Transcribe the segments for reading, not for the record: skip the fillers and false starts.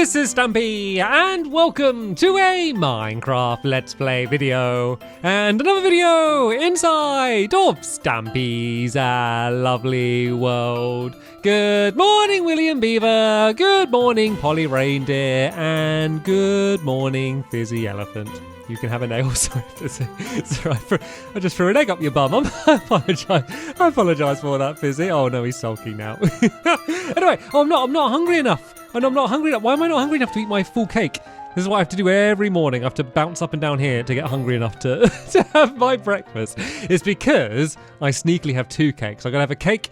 This is Stampy, and welcome to a Minecraft Let's Play video, and another video inside of Stampy's lovely world. Good morning, William Beaver, good morning, Polly Reindeer, and good morning, Fizzy Elephant. You can have a nail. Sorry, I just threw an egg up your bum. I apologise for that, Fizzy. Oh no, he's sulking now. Anyway, I'm not hungry enough. And I'm not hungry enough. Why am I not hungry enough to eat my full cake? This is what I have to do every morning. I have to bounce up and down here to get hungry enough to have my breakfast. It's because I sneakily have two cakes. I'm going to have a cake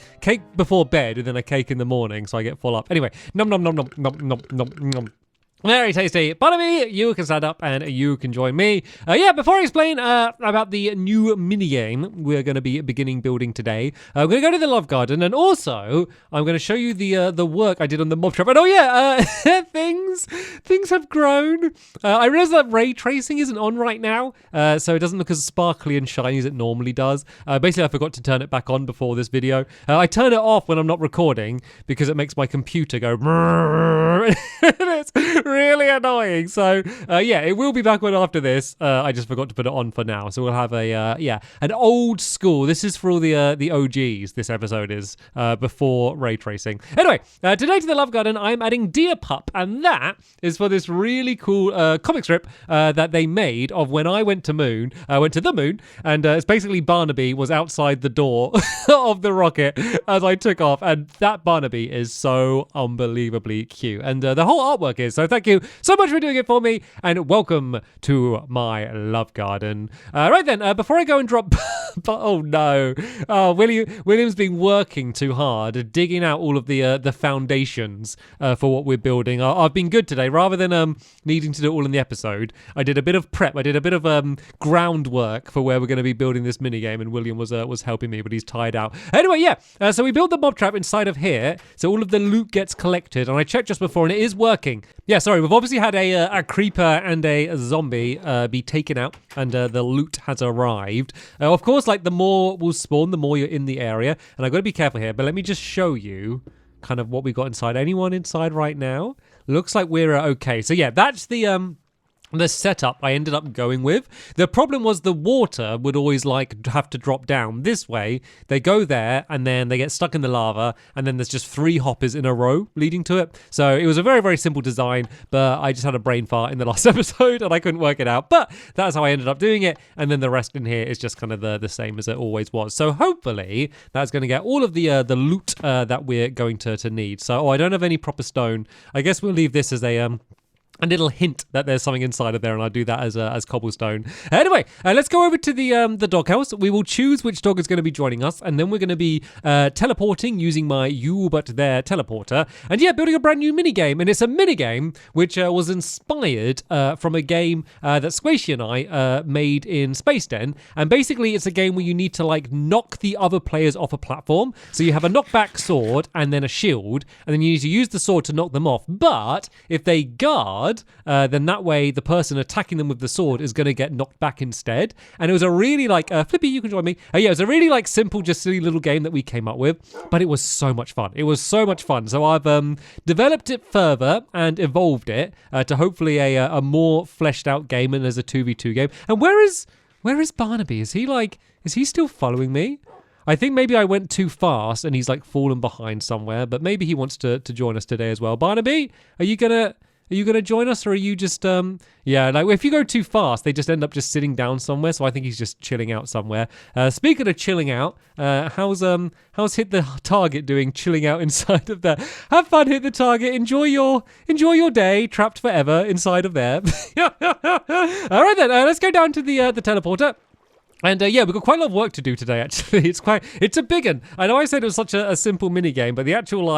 before bed and then a cake in the morning so I get full up. Anyway, nom nom nom nom nom nom nom nom. Very tasty. Barnaby, you can stand up and you can join me. Before I explain about the new minigame we're going to be beginning building today, we're going to go to the Love Garden, and also I'm going to show you the work I did on the mob trap. And things have grown. I realize that ray tracing isn't on right now, so it doesn't look as sparkly and shiny as it normally does. Basically, I forgot to turn it back on before this video. I turn it off when I'm not recording because it makes my computer go it's really annoying. So it will be back on after this. I just forgot to put it on for now. So we'll have an old school. This is for all the OGs. This episode is before ray tracing. Anyway, today to the Love Garden, I'm adding Deer Pup, and that is for this really cool comic strip that they made of when I went to the moon, and it's basically Barnaby was outside the door of the rocket as I took off, and that Barnaby is so unbelievably cute, and the whole artwork is. So thank you so much for doing it for me, and welcome to my Love Garden. Right then, before I go and drop... oh no. William's been working too hard, digging out all of the foundations for what we're building. I've been good today. Rather than needing to do it all in the episode, I did a bit of prep. I did a bit of groundwork for where we're going to be building this minigame, and William was helping me, but he's tied out. Anyway, so we built the mob trap inside of here, so all of the loot gets collected, and I checked just before, and it is working. Yeah, sorry, we've obviously had a creeper and a zombie be taken out, and the loot has arrived. Of course, like, the more will spawn, the more you're in the area, and I've got to be careful here, but let me just show you kind of what we got inside. Anyone inside right now? Looks like we're okay. So yeah, that's the setup I ended up going with. The problem was the water would always have to drop down this way. They go there and then they get stuck in the lava, and then there's just 3 hoppers in a row leading to it. So it was a very, very simple design, but I just had a brain fart in the last episode and I couldn't work it out. But that's how I ended up doing it. And then the rest in here is just kind of the same as it always was. So hopefully that's going to get all of the loot that we're going to need. So I don't have any proper stone. I guess we'll leave this as a little hint that there's something inside of there, and I'll do that as cobblestone. Anyway, let's go over to the doghouse. We will choose which dog is going to be joining us, and then we're going to be teleporting using my you but there teleporter, and building a brand new minigame. And it's a minigame which was inspired from a game that Squishy and I made in Space Den, and basically it's a game where you need to knock the other players off a platform. So you have a knockback sword and then a shield, and then you need to use the sword to knock them off. But if they guard, then that way the person attacking them with the sword is going to get knocked back instead. And it was a really Flippy, you can join me. It was a really simple, just silly little game that we came up with, but it was so much fun. So I've developed it further and evolved it to hopefully a more fleshed out game, and as a 2v2 game. And where is Barnaby? Is he still following me? I think maybe I went too fast and he's fallen behind somewhere, but maybe he wants to join us today as well. Barnaby, are you gonna join us, or are you just if you go too fast, they just end up just sitting down somewhere. So I think he's just chilling out somewhere. Speaking of chilling out, how's Hit the Target doing chilling out inside of there? Have fun, Hit the Target. Enjoy your day trapped forever inside of there. All right then, let's go down to the teleporter. And we've got quite a lot of work to do today, actually. It's a big one. I know I said it was such a simple mini game, but the actual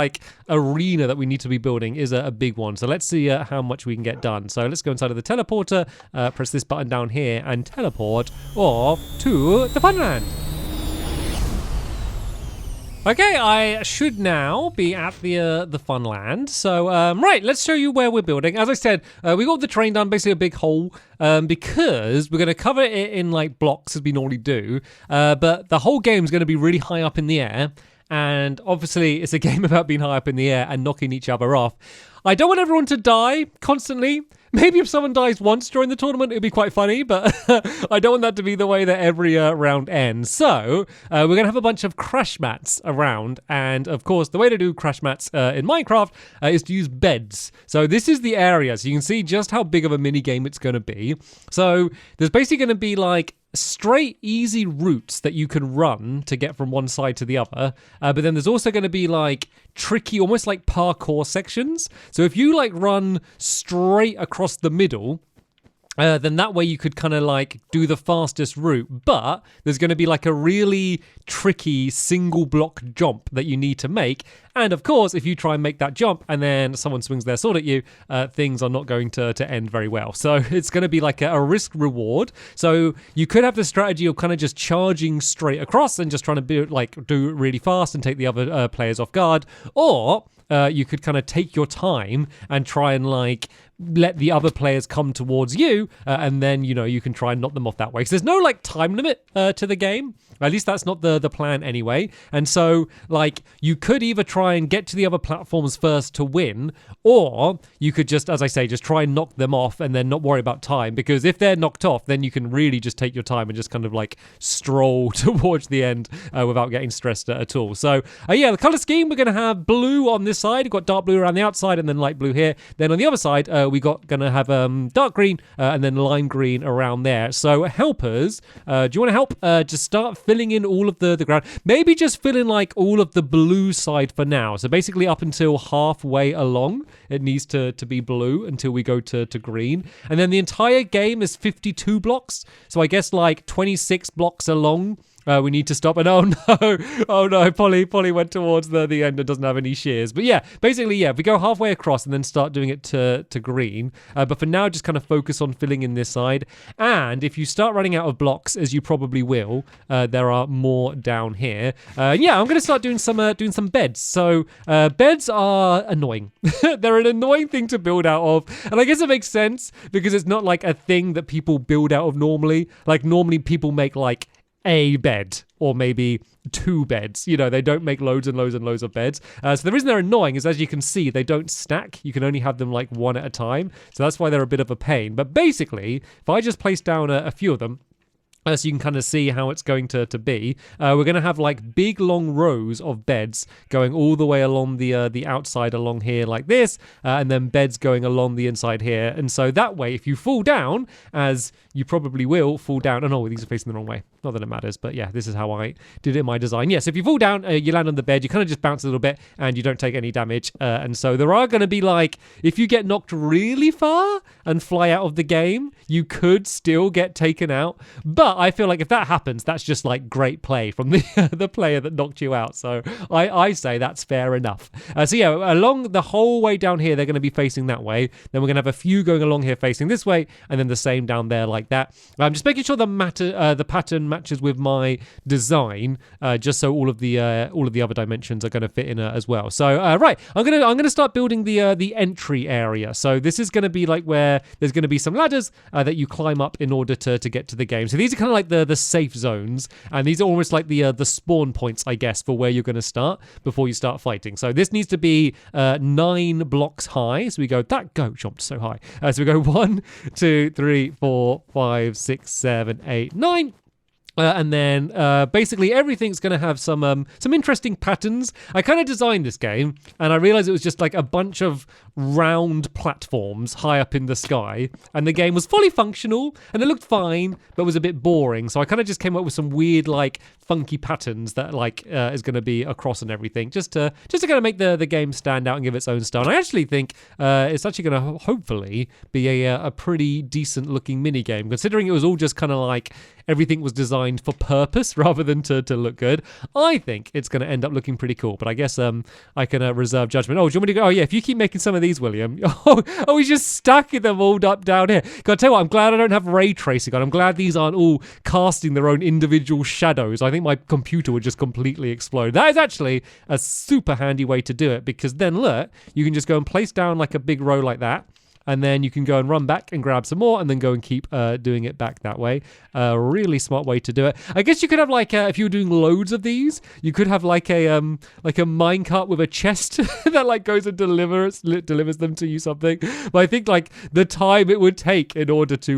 arena that we need to be building is a big one. So let's see how much we can get done. So let's go inside of the teleporter, press this button down here, and teleport off to the Funland. Okay, I should now be at the Funland. So, right, let's show you where we're building. As I said, we got the terrain done, basically a big hole, because we're going to cover it in blocks as we normally do. But the whole game is going to be really high up in the air. And obviously, it's a game about being high up in the air and knocking each other off. I don't want everyone to die constantly. Maybe if someone dies once during the tournament, it'd be quite funny, but I don't want that to be the way that every round ends. So we're going to have a bunch of crash mats around. And of course, the way to do crash mats in Minecraft is to use beds. So this is the area. So you can see just how big of a mini game it's going to be. So there's basically going to be like straight, easy routes that you can run to get from one side to the other. But then there's also going to be like tricky, almost like parkour sections. So if you like run straight across the middle, then that way you could kind of like do the fastest route. But there's going to be like a really tricky single block jump that you need to make. And of course, if you try and make that jump and then someone swings their sword at you, things are not going to end very well. So it's going to be like a risk reward. So you could have the strategy of kind of just charging straight across and just trying to do it really fast and take the other players off guard. Or you could kind of take your time and try and like let the other players come towards you, and then you can try and knock them off that way. So there's no like time limit to the game. At least that's not the plan anyway. And so like you could either try and get to the other platforms first to win, or you could just, as I say, just try and knock them off and then not worry about time, because if they're knocked off, then you can really just take your time and just kind of like stroll towards the end without getting stressed at all. So yeah, the color scheme, we're going to have blue on this side. We've got dark blue around the outside and then light blue here. Then on the other side, we got going to have dark green and then lime green around there. So helpers, do you want to help? Just start filling in all of the ground. Maybe just fill in like all of the blue side for now. So basically up until halfway along, it needs to be blue until we go to green. And then the entire game is 52 blocks. So I guess like 26 blocks along. We need to stop. And oh no, Polly went towards the end and doesn't have any shears. But yeah, basically, if we go halfway across and then start doing it to green. But for now, just kind of focus on filling in this side. And if you start running out of blocks, as you probably will, there are more down here. I'm going to start doing some beds. So beds are annoying. They're an annoying thing to build out of. And I guess it makes sense because it's not like a thing that people build out of normally. Like normally people make like a bed or maybe two beds. They don't make loads and loads and loads of beds. So the reason they're annoying is, as you can see, they don't stack. You can only have them like one at a time. So that's why they're a bit of a pain. But basically, if I just place down a few of them, so you can kind of see how it's going to be. We're going to have like big long rows of beds going all the way along the outside along here like this, and then beds going along the inside here. And so that way, if you fall down, as you probably will fall down, oh no, these are facing the wrong way. Not that it matters, but yeah, this is how I did it in my design. Yes, if you fall down, you land on the bed, you kind of just bounce a little bit and you don't take any damage. And so there are going to be like, if you get knocked really far and fly out of the game, you could still get taken out. But I feel like if that happens, that's just like great play from the player that knocked you out. So I say that's fair enough. So yeah, along the whole way down here, they're going to be facing that way. Then we're going to have a few going along here facing this way, and then the same down there like that. I'm just making sure the pattern matches with my design, just so all of the other dimensions are going to fit in as well. So right, I'm gonna start building the entry area. So this is going to be like where there's going to be some ladders that you climb up in order to get to the game. So these are kind of like the safe zones, and these are almost like the spawn points, I guess, for where you're going to start before you start fighting. So this needs to be 9 blocks high. So we go, that goat jumped so high. So we go 1, 2, 3, 4, 5, 6, 7, 8, 9. And then basically everything's going to have some interesting patterns. I kind of designed this game, and I realized it was just like a bunch of round platforms high up in the sky, and the game was fully functional and it looked fine, but was a bit boring. So I kind of just came up with some weird, like, funky patterns that like is going to be across and everything, just to kind of make the game stand out and give its own style. And I actually think it's actually going to hopefully be a pretty decent looking mini game, considering it was all just kind of like everything was designed for purpose rather than to look good. I think it's going to end up looking pretty cool, but I guess I can reserve judgment. Oh, do you want me to go? Oh yeah, if you keep making some of these, William. Oh, he's just stacking them all up down here. Gotta tell you what, I'm glad I don't have ray tracing on. I'm glad these aren't all casting their own individual shadows. I think my computer would just completely explode. That is actually a super handy way to do it, because then look, you can just go and place down like a big row like that. and then you can go and run back and grab some more and then go and keep doing it back that way. Really smart way to do it. I guess you could have like if you were doing loads of these, you could have like a minecart with a chest that like goes and delivers them to you something. But I think like the time it would take in order to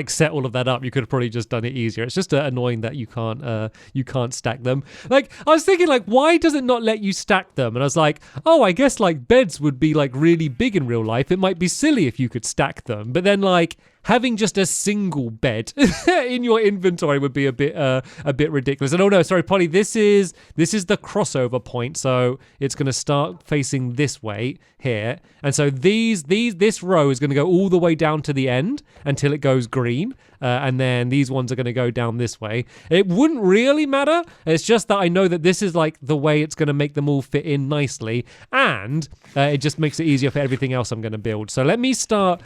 set all of that up, you could have probably just done it easier. It's just annoying that you can't stack them. Like, I was thinking, like, why does it not let you stack them? And I was like, oh, I guess like beds would be like really big in real life. It might be silly if you could stack them. But then like having just a single bed in your inventory would be a bit ridiculous. And oh no, sorry, Polly, this is the crossover point. So it's going to start facing this way here. And so this row is going to go all the way down to the end until it goes green. And then these ones are going to go down this way. It wouldn't really matter. It's just that I know that this is like the way it's going to make them all fit in nicely. And it just makes it easier for everything else I'm going to build. So let me start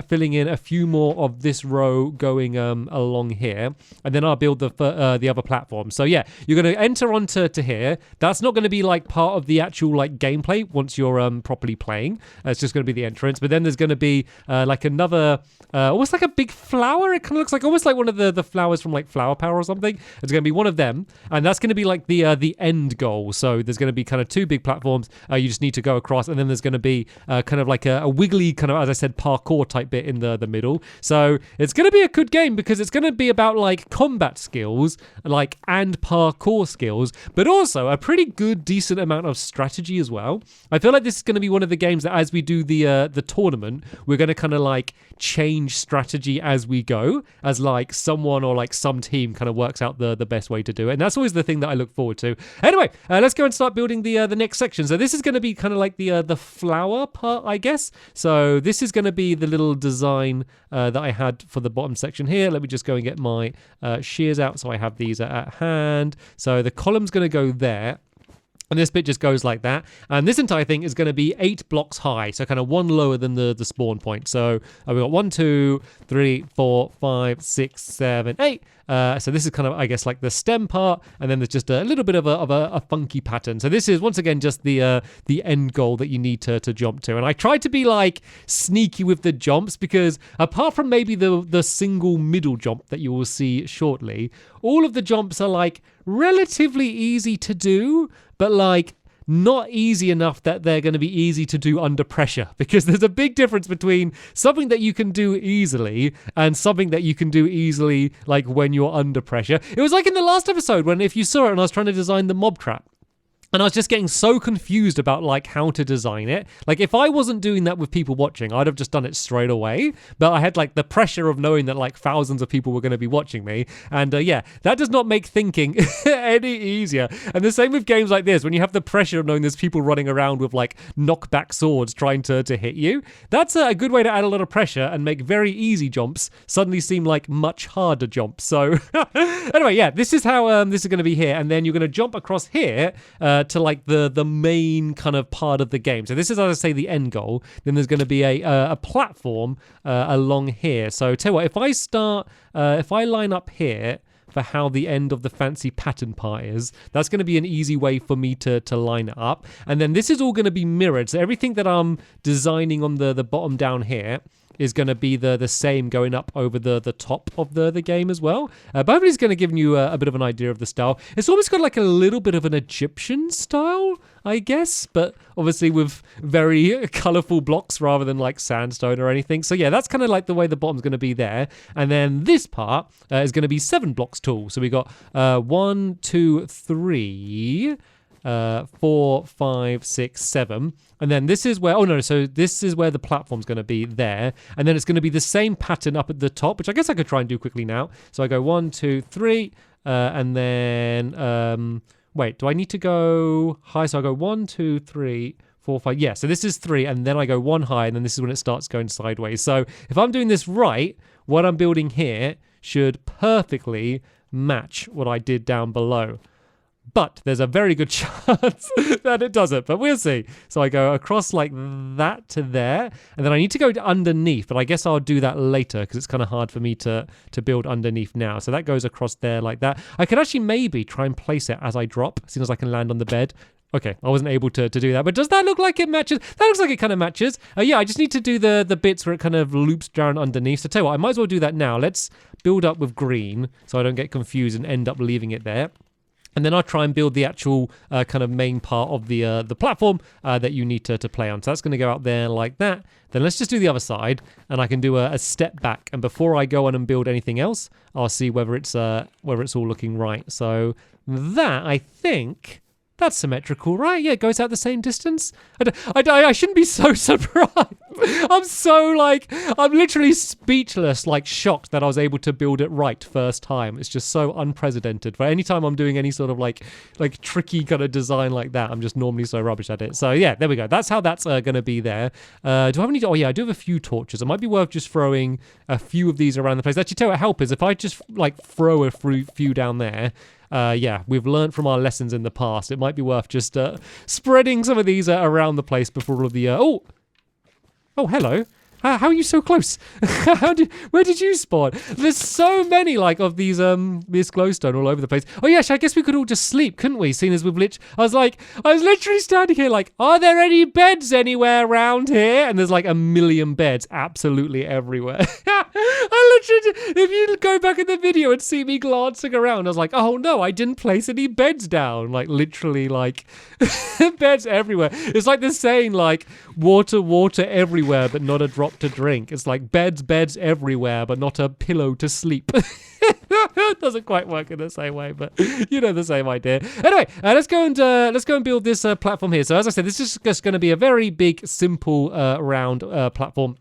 filling in a few more of this row going along here. And then I'll build the other platform. So yeah, you're going to enter onto here. That's not going to be like part of the actual like gameplay once you're properly playing. It's just going to be the entrance. But then there's going to be like another, almost like a big flower. It kind of looks like almost like one of the flowers from like Flower Power or something. It's going to be one of them, and that's going to be like the end goal. So there's going to be kind of two big platforms. You just need to go across, and then there's going to be kind of like a wiggly kind of, as I said, parkour type bit in the middle. So it's going to be a good game because it's going to be about like combat skills, like and parkour skills, but also a pretty good, decent amount of strategy as well. I feel like this is going to be one of the games that as we do the tournament, we're going to kind of like change strategy as we go, as like someone or like some team kind of works out the best way to do it. And that's always the thing that I look forward to. Anyway, let's go and start building the next section. So this is going to be kind of like the flower part, I guess. So this is going to be the little design that I had for the bottom section here. Let me just go and get my shears out so I have these at hand. So the column's going to go there. And this bit just goes like that. And this entire thing is going to be 8 blocks high. So kind of one lower than the spawn point. So we've got 1, 2, 3, 4, 5, 6, 7, 8. So this is kind of, I guess, like the stem part. And then there's just a little bit of a funky pattern. So this is, once again, just the end goal that you need to jump to. And I tried to be like sneaky with the jumps because apart from maybe the single middle jump that you will see shortly, all of the jumps are like relatively easy to do, but like not easy enough that they're going to be easy to do under pressure, because there's a big difference between something that you can do easily and something that you can do easily like when you're under pressure. It was like in the last episode when, if you saw it, and I was trying to design the mob trap. And I was just getting so confused about like how to design it. Like if I wasn't doing that with people watching, I'd have just done it straight away. But I had like the pressure of knowing that like thousands of people were going to be watching me. And yeah, that does not make thinking any easier. And the same with games like this, when you have the pressure of knowing there's people running around with like knockback swords trying to hit you. That's a good way to add a lot of pressure and make very easy jumps suddenly seem like much harder jumps. So anyway, yeah, this is how this is going to be here. And then you're going to jump across here to like the main kind of part of the game. So this is, as I say, the end goal. Then there's going to be a platform along here. So tell you what, if I line up here for how the end of the fancy pattern part is, that's going to be an easy way for me to line it up. And then this is all going to be mirrored. So everything that I'm designing on the bottom down here is going to be the same going up over the top of the game as well. But hopefully it's going to give you a bit of an idea of the style. It's almost got like a little bit of an Egyptian style, I guess, but obviously with very colourful blocks rather than like sandstone or anything. So yeah, that's kind of like the way the bottom's going to be there. And then this part is going to be 7 blocks tall. So we got 1, 2, 3... 4, 5, 6, 7, and then this is where so this is where the platform's going to be there, and then it's going to be the same pattern up at the top, which I guess I could try and do quickly now. So I go 1, 2, 3, and then wait, do I need to go high? So I go 1, 2, 3, 4, 5. Yeah, so this is 3, and then I go 1 high, and then this is when it starts going sideways. So if I'm doing this right, what I'm building here should perfectly match what I did down below. But there's a very good chance that it doesn't, but we'll see. So I go across like that to there, and then I need to go underneath, but I guess I'll do that later because it's kind of hard for me to build underneath now. So that goes across there like that. I could actually maybe try and place it as I drop, as soon as I can land on the bed. Okay, I wasn't able to do that. But does that look like it matches? That looks like it kind of matches. Yeah, I just need to do the bits where it kind of loops down underneath. So tell you what, I might as well do that now. Let's build up with green so I don't get confused and end up leaving it there. And then I'll try and build the actual kind of main part of the platform that you need to play on. So that's going to go out there like that. Then let's just do the other side, and I can do a step back. And before I go on and build anything else, I'll see whether it's all looking right. So that, I think, that's symmetrical, right? Yeah, it goes out the same distance. I shouldn't be so surprised. I'm literally speechless, like shocked that I was able to build it right first time. It's just so unprecedented. For any time I'm doing any sort of like tricky kind of design like that, I'm just normally so rubbish at it. So yeah, there we go. That's how that's going to be there. Do I have any? Oh yeah, I do have a few torches. It might be worth just throwing a few of these around the place. Actually, tell you what help is if I just like throw a few down there. Yeah, we've learned from our lessons in the past. It might be worth just spreading some of these around the place before all of the... Oh, hello. How are you so close? Where did you spawn? There's so many of these this glowstone all over the place. Oh yeah, I guess we could all just sleep, couldn't we? Seeing as we've I was literally standing here are there any beds anywhere around here? And there's a million beds absolutely everywhere. I literally, if you go back in the video and see me glancing around, I was like, oh no, I didn't place any beds down. Literally beds everywhere. It's like the saying water everywhere, but not a drop to drink. It's like beds everywhere, but not a pillow to sleep. It doesn't quite work in the same way, but you know the same idea. Anyway, let's go and build this platform here. So as I said, this is just going to be a very big, simple, round platform.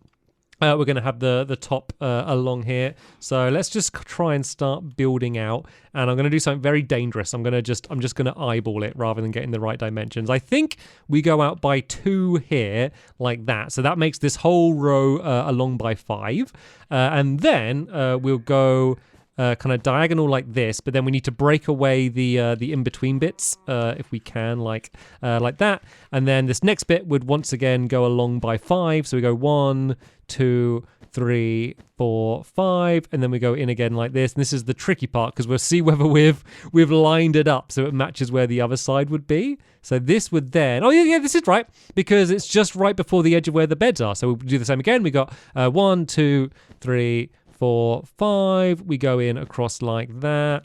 We're going to have the top along here. So let's just try and start building out. And I'm going to do something very dangerous. I'm just going to eyeball it rather than getting the right dimensions. I think we go out by 2 here like that. So that makes this whole row along by 5. And then we'll go kind of diagonal like this, but then we need to break away the in-between bits if we can, like that. And then this next bit would once again go along by 5. So we go 1, 2, 3, 4, 5, and then we go in again like this. And this is the tricky part because we'll see whether we've lined it up so it matches where the other side would be. So this would then, oh yeah, this is right because it's just right before the edge of where the beds are. So we'll do the same again. We got 1, 2, 3, 4, 5. We go in across like that,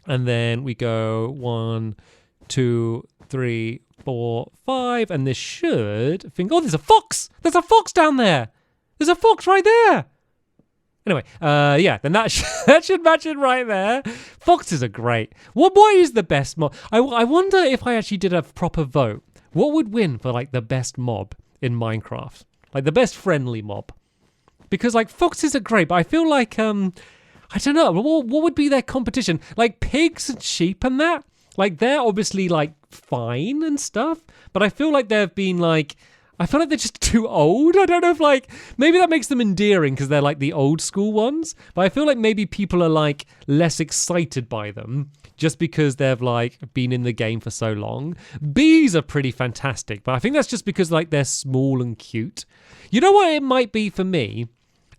and then we go 1, 2, 3, 4, 5, and this should think. Oh, there's a fox! There's a fox down there. There's a fox right there. Anyway, yeah, then that should match it right there. Foxes are great. What is the best mob? I wonder if I actually did a proper vote. What would win for the best mob in Minecraft? The best friendly mob? Because foxes are great, but I feel I don't know, what would be their competition? Pigs and sheep and that? They're obviously fine and stuff, but I feel they've been I feel they're just too old. I don't know if maybe that makes them endearing because they're the old school ones, but I feel maybe people are less excited by them just because they've been in the game for so long. Bees are pretty fantastic, but I think that's just because they're small and cute. You know what it might be for me?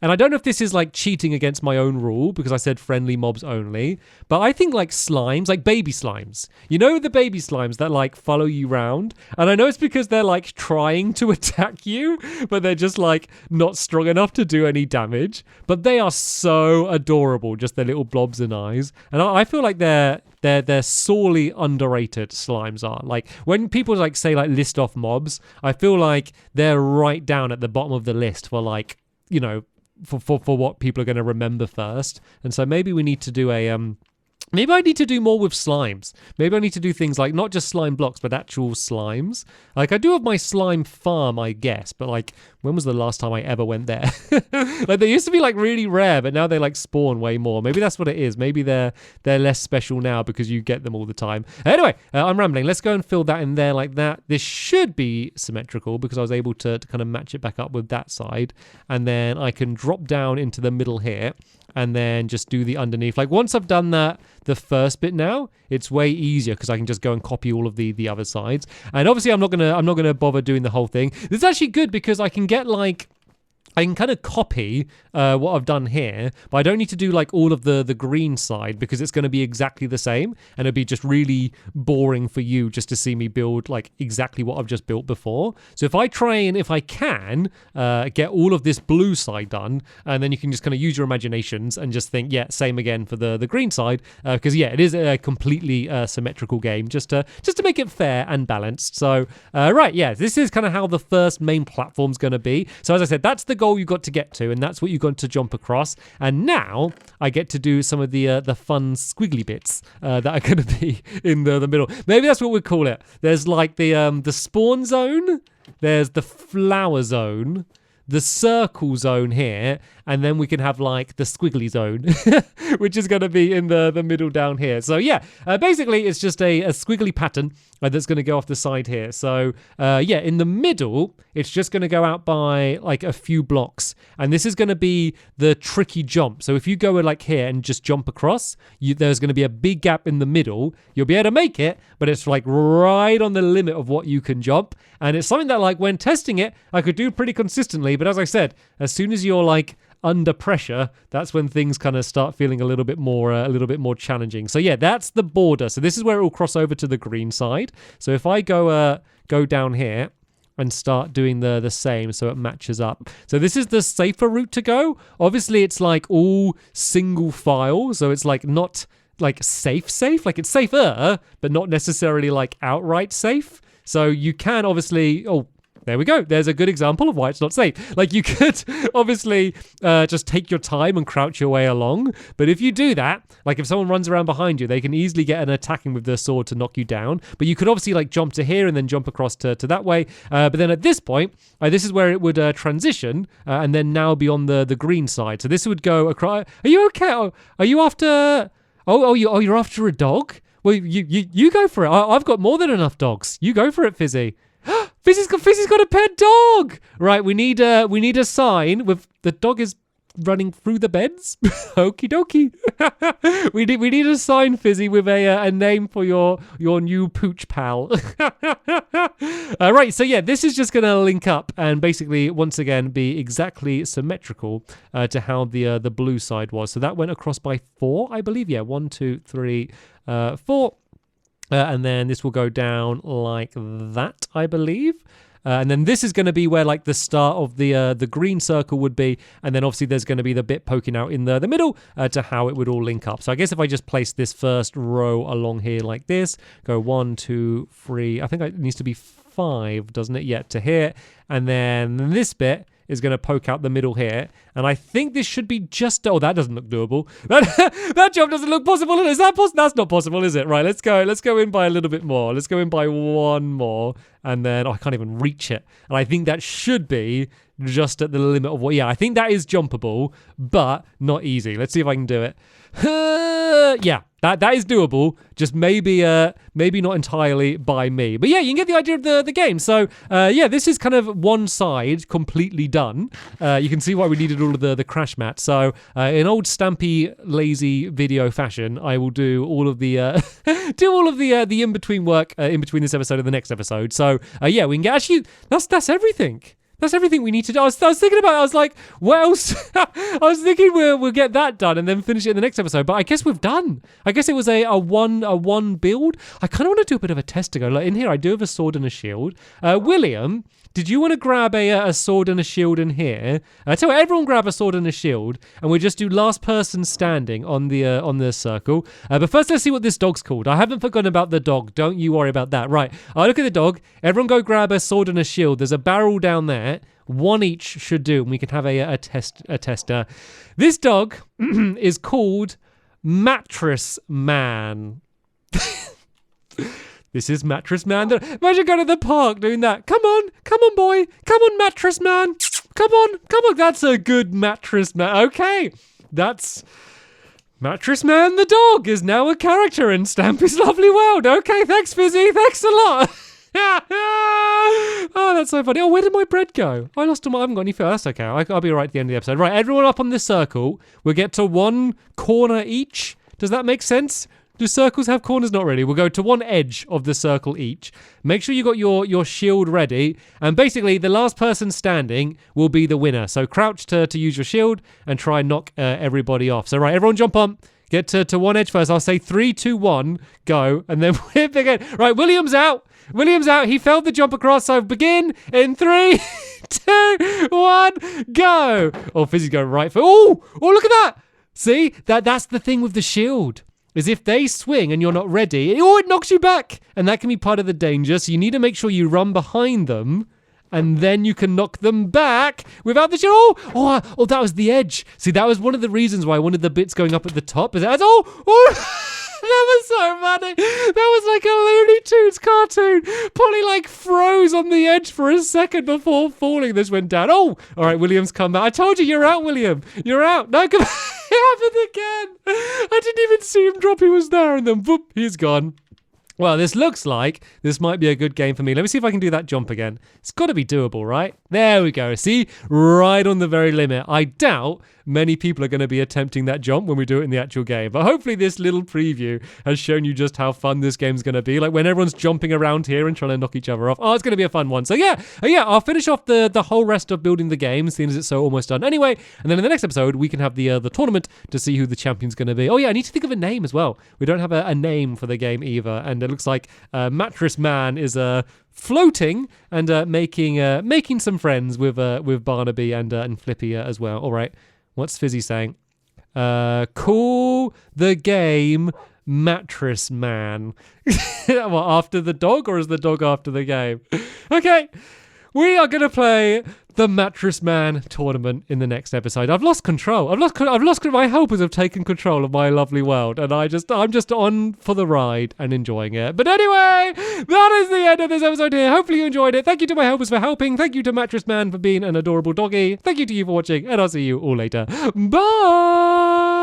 And I don't know if this is cheating against my own rule because I said friendly mobs only, but I think slimes, baby slimes. You know the baby slimes that follow you round? And I know it's because they're trying to attack you, but they're just not strong enough to do any damage. But they are so adorable, just their little blobs and eyes. And I feel they're sorely underrated, slimes are. When people say list off mobs, I feel they're right down at the bottom of the list for you know, for what people are going to remember first. And so maybe we need to do maybe I need to do more with slimes. Maybe I need to do things not just slime blocks, but actual slimes. I do have my slime farm, I guess, but when was the last time I ever went there? They used to be really rare, but now they spawn way more. Maybe that's what it is. Maybe they're less special now because you get them all the time. Anyway, I'm rambling. Let's go and fill that in there like that. This should be symmetrical because I was able to kind of match it back up with that side. And then I can drop down into the middle here and then just do the underneath. Once I've done that, the first bit now, it's way easier because I can just go and copy all of the other sides. And obviously I'm not gonna bother doing the whole thing. This is actually good because I can get I can kind of copy what I've done here, but I don't need to do like all of the green side because it's going to be exactly the same, and it'd be just really boring for you just to see me build like exactly what I've just built before. So if I try and if I can get all of this blue side done, and then you can just kind of use your imaginations and just think, yeah, same again for the green side, because yeah, it is a completely symmetrical game, just to make it fair and balanced. So right, yeah, this is kind of how the first main platform's going to be. So as I said, that's the goal you got to get to, and that's what you're going to jump across. And now I get to do some of the fun squiggly bits that are going to be in the middle. Maybe that's what we'd call it. There's like the spawn zone, there's the flower zone, the circle zone here, and then we can have like the squiggly zone, which is going to be in the middle down here. So yeah, basically it's just a squiggly pattern that's going to go off the side here. So yeah, in the middle, it's just going to go out by like a few blocks. And this is going to be the tricky jump. So if you go like here and just jump across, there's going to be a big gap in the middle. You'll be able to make it, but it's like right on the limit of what you can jump. And it's something that like when testing it, I could do pretty consistently. But as I said, as soon as you're like under pressure, that's when things kind of start feeling a little bit more challenging. So yeah, that's the border. So this is where it will cross over to the green side. So if I go down here and start doing the same so it matches up. So this is the safer route to go. Obviously it's like all single file, so it's like not like safe, like it's safer, but not necessarily like outright safe. So you can obviously, there we go. There's a good example of why it's not safe. Like you could obviously just take your time and crouch your way along. But if you do that, like if someone runs around behind you, they can easily get an attacking with their sword to knock you down. But you could obviously like jump to here and then jump across to that way. But then at this point, this is where it would transition and then now be on the green side. So this would go across. Are you okay? Are you after... you're after a dog? Well, you go for it. I've got more than enough dogs. You go for it, Fizzy. Fizzy's got a pet dog. Right, we need a sign with the dog is running through the beds. Okie dokie. we need a sign, Fizzy, with a name for your new pooch pal. Right, so yeah, this is just going to link up and basically once again be exactly symmetrical to how the blue side was. So that went across by 4, I believe. Yeah, 1, 2, 3, 4. And then this will go down like that, I believe. And then this is going to be where like the start of the green circle would be. And then obviously there's going to be the bit poking out in the middle to how it would all link up. So I guess if I just place this first row along here like this, go 1, 2, 3. I think it needs to be 5, doesn't it? Yeah, to here. And then this bit is going to poke out the middle here. And I think this should be just... Oh, that doesn't look doable. That jump doesn't look possible. Is that possible? That's not possible, is it? Right, let's go in by a little bit more. Let's go in by 1 more. And then... I can't even reach it. And I think that should be just at the limit of what... Yeah, I think that is jumpable, but not easy. Let's see if I can do it. Yeah, that is doable. Just maybe not entirely by me. But yeah, you can get the idea of the game. So yeah, this is kind of one side completely done. You can see why we needed all of the crash mats. So in old Stampy lazy video fashion, I will do all of the the in between work in between this episode and the next episode. So yeah, we can get actually that's everything. That's everything we need to do. I was thinking about it. I was like, what else? I was thinking we'll get that done and then finish it in the next episode. But I guess we've done. I guess it was a one build. I kind of want to do a bit of a test to go. Like in here, I do have a sword and a shield. William, did you want to grab a sword and a shield in here? Tell you what, everyone grab a sword and a shield, and we'll just do last person standing on the circle. But first, let's see what this dog's called. I haven't forgotten about the dog. Don't you worry about that. Right. Look at the dog. Everyone go grab a sword and a shield. There's a barrel down there. 1 each should do, and we can have a tester. This dog is called Mattress Man. This is Mattress Man. Imagine going to the park doing that. Come on, boy. Come on, Mattress Man. Come on. That's a good Mattress Man. Okay, that's... Mattress Man the dog is now a character in Stampy's Lovely World. Okay, thanks, Fizzy. Thanks a lot. Oh, that's so funny. Oh, where did my bread go? I lost them. I haven't got any food. That's okay. I'll be right at the end of the episode. Right, everyone up on this circle. We'll get to 1 corner each. Does that make sense? Do circles have corners? Not really. We'll go to one edge of the circle each. Make sure you got your shield ready. And basically, the last person standing will be the winner. So crouch to use your shield and try and knock everybody off. So right, everyone jump on. Get to one edge first. I'll say 3, 2, 1, go. And then we'll begin. Right, William's out. William's out. He failed the jump across. So begin in 3, 2, 1, go. Oh, Fizzy's going right for. Oh, look at that. See, that's the thing with the shield. Is if they swing and you're not ready, it knocks you back. And that can be part of the danger. So you need to make sure you run behind them. And then you can knock them back without the shield. Oh, that was the edge. See, that was one of the reasons why I wanted the bits going up at the top. That was so funny. That was like a Looney Tunes cartoon. Polly like froze on the edge for a second before falling. This went down. Oh, all right, William's come back. I told you, you're out, William. You're out. No, come back. It happened again. I didn't even see him drop. He was there, and then whoop, he's gone. Well, this looks like this might be a good game for me. Let me see if I can do that jump again. It's got to be doable, right? There we go. See? Right on the very limit. I doubt many people are going to be attempting that jump when we do it in the actual game. But hopefully this little preview has shown you just how fun this game's going to be. Like when everyone's jumping around here and trying to knock each other off. Oh, it's going to be a fun one. So yeah, I'll finish off the whole rest of building the game, seeing as it's so almost done anyway. And then in the next episode, we can have the tournament to see who the champion's going to be. Oh yeah, I need to think of a name as well. We don't have a name for the game either. And it looks like Mattress Man is floating and making some friends with Barnaby and Flippy as well. All right. What's Fizzy saying? Call the game Mattress Man. Well, after the dog, or is the dog after the game? Okay, we are going to play the Mattress Man tournament in the next episode. I've lost control. I've lost my helpers have taken control of my lovely world, and I'm just on for the ride and enjoying it. But anyway, that is the end of this episode here. Hopefully you enjoyed it. Thank you to my helpers for helping. Thank you to Mattress Man for being an adorable doggy. Thank you to you for watching, and I'll see you all later. Bye.